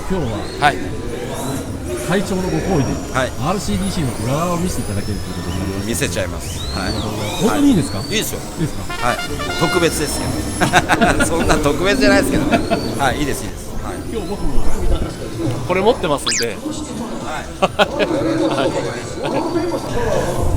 今日は、会長のご厚意で、RCDC の裏側を見せていただけるということで、見せちゃいます。本当にいいですか？いいですよ。いいですか？特別ですけど。そんな特別じゃないですけどね。いいですいいです。今日僕もこれ持ってますんで。じ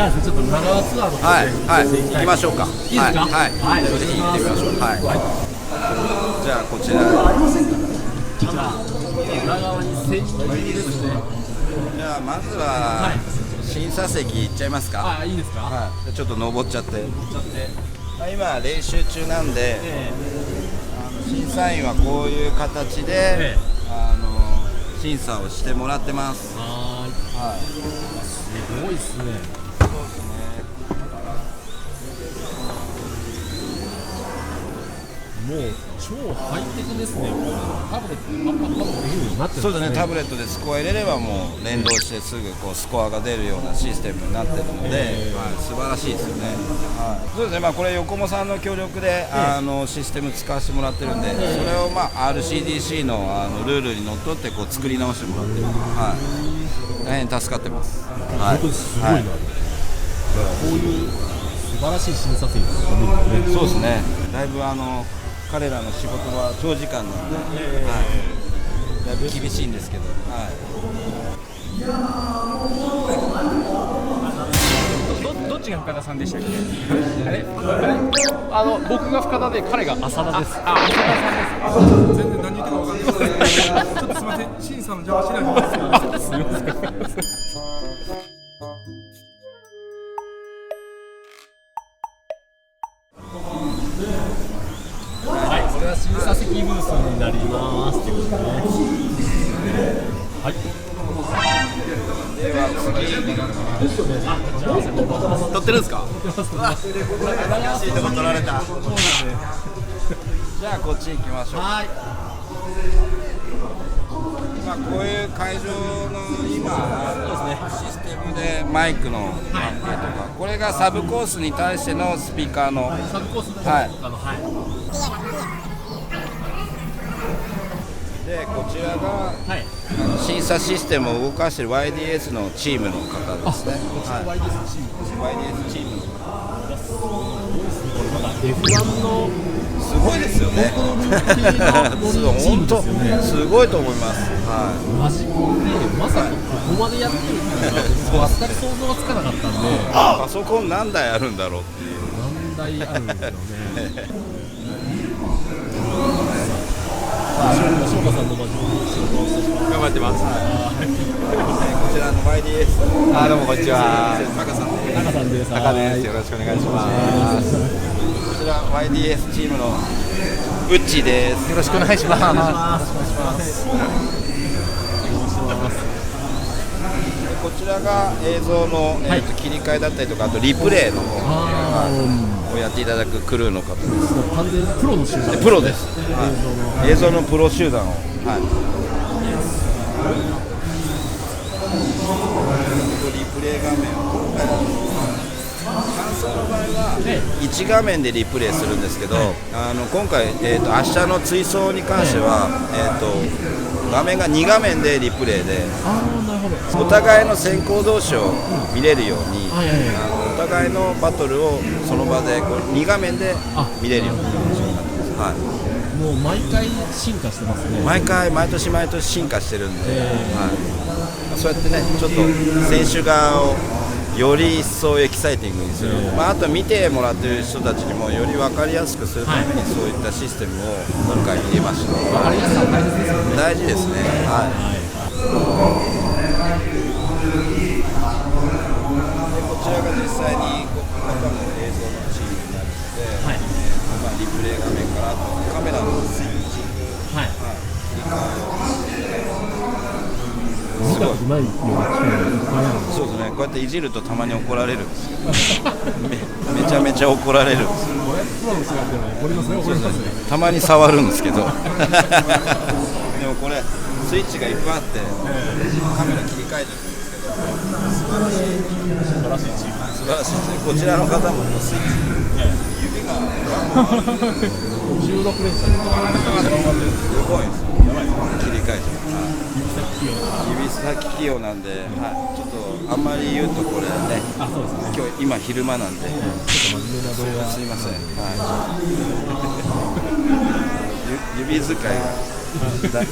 ゃあちょっと裏側ツアーの方で行きましょうか。いいですか？ぜひ行ってみましょう。じゃあこちら。裏側に潜入ですね。じゃあまずは審査席行っちゃいますか。いいですか？ちょっと登っちゃって。今練習中なんで、審査員はこういう形で審査をしてもらってます。すごいですね。もう超ハイテクですね。タブレットでパッパッパッとできるようになってるんですね。そうですね。タブレットでスコア入れればもう連動してすぐこうスコアが出るようなシステムになってるので、素晴らしいですよね。そうですね。これ横茂さんの協力でシステム使わせてもらってるんで、それをRCDC のルールにのっとってこう作り直してもらってる。大変助かってます。本当にすごいな。こういう素晴らしい審査員とか見るとね。そうですね。だいぶ彼らの仕事は長時間なので、だいぶ厳しいんですけど、どっちが深田さんでしたっけ？僕が深田で彼が浅田です。浅田さんです。全然何言ってるか分かんないです。ちょっとすみません、審査の邪魔しないでください。すみません。これは審査席ブースになりますってことね。では次。撮ってるんですか？怪しいとこ撮られた。じゃあこっち行きましょう。今こういう会場のシステムでマイクの関係とか、これがサブコースに対してのスピーカーの。でこちらが、審査システムを動かしている YDS のチームの方ですね。YDS チームのF1 のすごいですよね。本当すごいと思います。マジコンでまさかここまでやってるっていうのは全く想像がつかなかったんで、パソコン何台あるんだろうっていう。何台あるんですよね。翔太さんの場所頑張ってます。こちらの YDS。どうもこんにちは。高さんです。中さんです。高です。よろしくお願いします。こちら YDS チームのウッチーです。よろしくお願いします。こちらが映像の、切り替えだったりとか、あとリプレイのをやっていただくクルーの方です。完全にプロの集団。プロです。映像のプロ集団を。リプレイ画面を今回感想の場合は1画面でリプレイするんですけど、今回、明日の追走に関しては、画面が2画面でリプレイで、お互いの先行同士を見れるように、お互いのバトルをその場で2画面で見れるようになってます。もう毎回進化してますね。毎年進化してるんで、そうやってね、ちょっと選手側をより一層エキサイティングにする、あと見てもらってる人たちにもより分かりやすくするために、そういったシステムを今回入れました。分かりやすさは大切ですよね。大事ですね。こちらが実際に僕の中の映像のチームになるので、リプレイ画面からあとカメラのスイッチング、すごい。うまいような機会がいっぱいある。そうですね。こうやっていじるとたまに怒られるんですよ。めちゃめちゃ怒られるんですよ。プロの人がやってるのに、これのそれをこれのたまに触るんですけどでもこれスイッチがいっぱいあってカメラ切り替えてるんですけど素晴らしいチーム素晴らしいチームこちらの方もスイッチ指が16連射すごいですよ切り替えてる指先器用なんで、はい、ちょっとあんまり言うとこれねあ、そうですね。今日今昼間なんでちょっと真面目な動画。すいません、はい、指使いがすごいです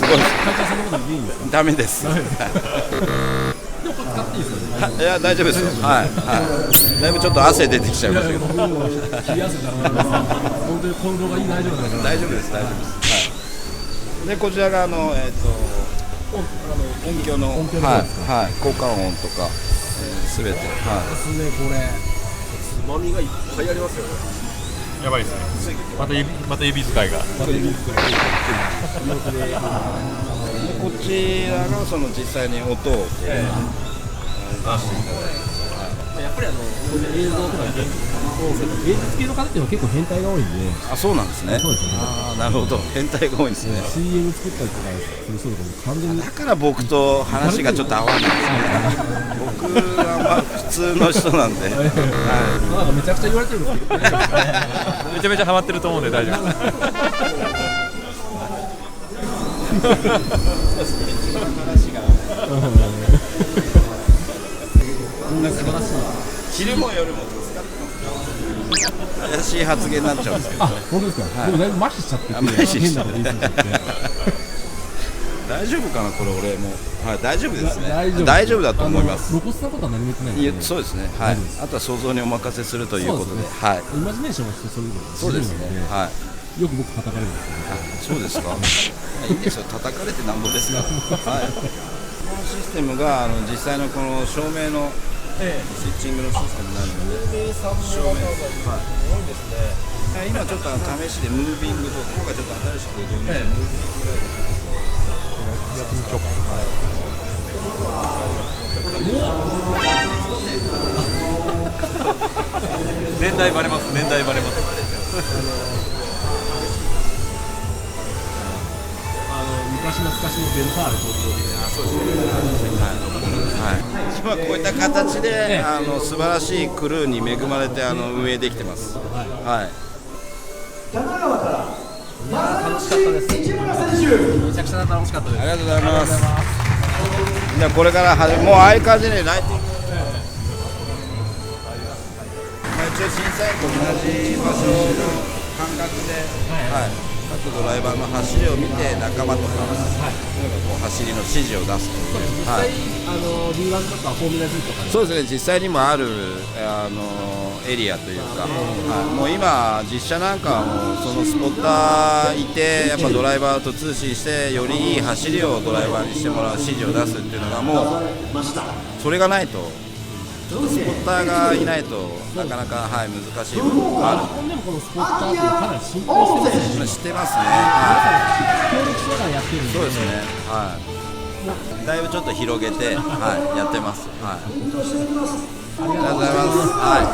会長そんなことでいいんですか？ダメですでもこれ使っていいですよね。いや大丈夫ですよ、はいはい、だいぶちょっと汗出てきちゃいましたけど僕も冷や汗からなんです。本当に近藤がいい大丈夫だから大丈夫です大丈夫です、はい、でこちらが音響の音響のはい方ですか？はい、効果音とかすべて、はい、ですねこれ。つまみがいっぱいありますよね。やばいですね。また指使いが。こちらがその実際に音を出していただいて、やっぱり映像とか芸術系の方っていうのは結構変態が多いんで。あ、そうなんですね。そうですね。あ、なるほど、変態が多いんですね。CM 作ったりとかする人とかも完全に。だから僕と話がちょっと合わないんですね。僕はまあ普通の人なんで、なんかめちゃくちゃ言われてるんですけど。めちゃめちゃハマってると思うんで大丈夫です。素晴らしい。昼も夜も使ってます。怪しい発言になっちゃうんですけど。あ、本当ですか。でもだいぶ麻痺しちゃってて、麻痺しちゃって変なこと言い過ぎちゃって。大丈夫かなこれ俺も。はい、大丈夫ですね。大丈夫だと思います。露骨なことは何も言ってないんで。そうですね。はい。あとは想像にお任せするということで、はい。イマジネーションは人それぞれ。そうですね。はい。よく僕叩かれるんですけど。そうですか。いいんですよ。叩かれてなんぼですから。はい。このシステムが実際のこの照明のスイッチングのシステムになるので、照明はい。今ちょっと試しでムービングと今回ちょっと新しく導入したムービングやってみましょうか。年代バレます。年代バレます。昔懐かしのベルサール東京で。そうですね。はい。今こういった形で素晴らしいクルーに恵まれて運営できてます。はい。楽しかったです。めちゃくちゃ楽しかったです。ありがとうございます。じゃあこれからもうああいう感じでライティング。一応審査員と同じ場所の感覚で、はい。各ドライバーの走りを見て仲間とか、こう走りの指示を出すという。実際D1 とかフォーミュラ2とかそうですね。実際にもあるエリアというか、もう今実車なんかはもうそのスポッターいてやっぱドライバーと通信してよりいい走りをドライバーにしてもらう指示を出すっていうのがもうそれがないと。スポッターがいないとなかなか、はい、難しい部分がある。日本でもこのスポッターってかなり進行してますね。知ってますね。協力しながらやってるんで。そうですね。はい。だいぶちょっと広げて、はい、やってます。はい。ありがとうございます。はい。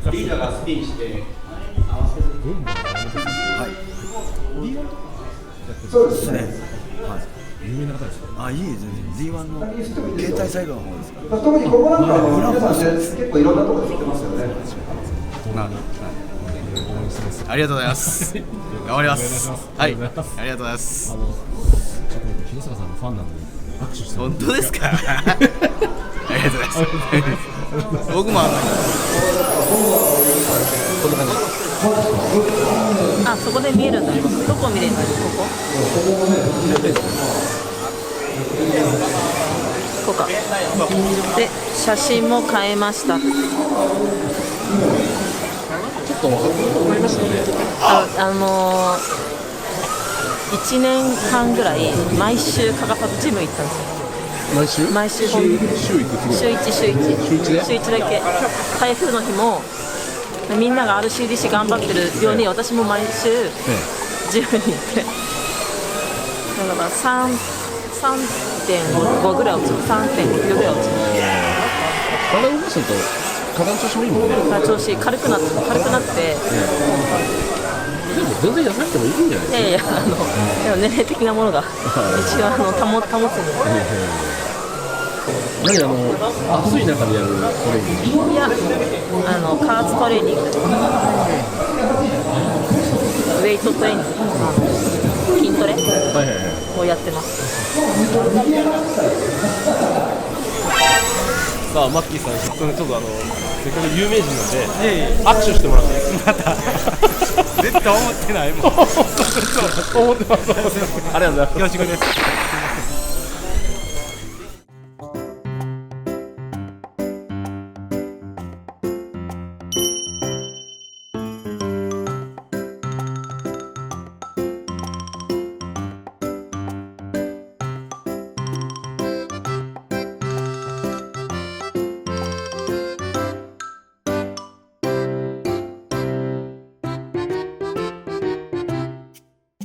リーダーがスピンして合わせる。はい。そうですね。有名な方ですよ。あ、いいですね。Z1 の携帯サイドの方ですか。特にここなんか皆さんね、結構いろんなところで知ってますよね。ありがとうございます。頑張ります。はい。ありがとうございます。ちょっと広坂さんのファンなんで握手して。本当ですか。ありがとうございます。僕もあ、そこで見えるんだ。どこ見れるの？ここ？こうか。で、写真も変えました。ちょっとわかりましたね。1年間ぐらい毎週欠かさずジム行ったんですよ。毎週週1だけ。台風の日もみんなが RCDC 頑張ってるように私も毎週ジムに行って、だから3.5ぐらい落ちる。3.5キロぐらい落ちる。体を動かすと体の調子もいいもんね。調子軽くなって、でも全然痩せなくてもいいんじゃないですか。いやいや、でも年齢的なものが一応保つには。何暑い中でやるトレーニング？いや、加圧トレーニング、ウェイトトレーニング、筋トレをやってます。さあマッキーさん、ちょっとせっかく有名人なんで握手してもらっていいですか？また絶対思ってないもん。思ってます。ありがとうございます。恐縮です。